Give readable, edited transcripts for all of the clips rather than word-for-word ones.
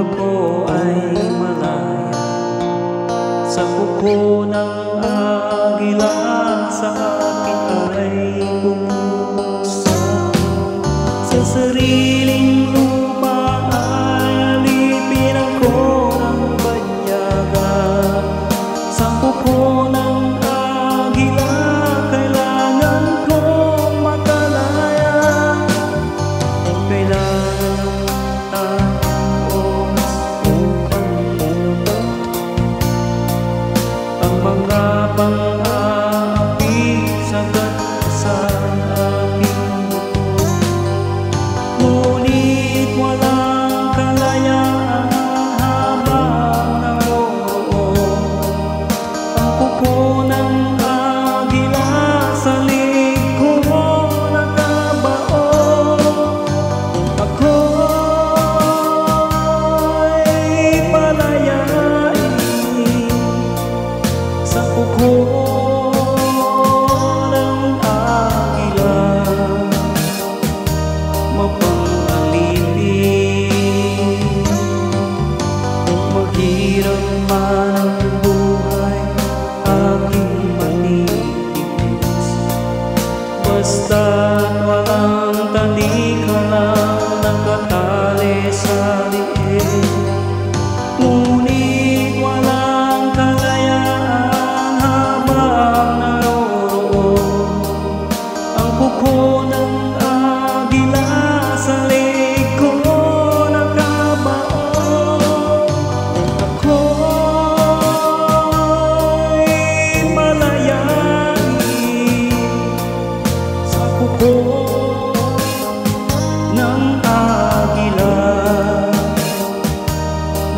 ako ay malaya sa buko ng agila, sa akin ay bumuksan. Sa sariling lupa ay alipin ako ng banyaga. Sa buko ng agila kailangan kong makalaya. Kailangan mga pang-aapi sagat sa aking buto. Ngunit walang kalayaan habang naroroon ang kuko ng agila sa likod mo nakabaon. Ako'y palayain sa kuko ng agila, mapang-alipin. Maghirap man ang buhay, aking manitipis. Basta't walang tanika lang nakatali sa liit. Ngunit walang kalayaan habang naroroon ang kuko ng agila sa likod nakabaon. Ako'y malayain sa kuko ng agila,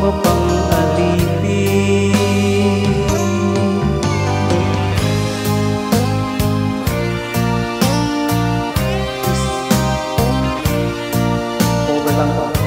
mapang-alipin. Over lang po.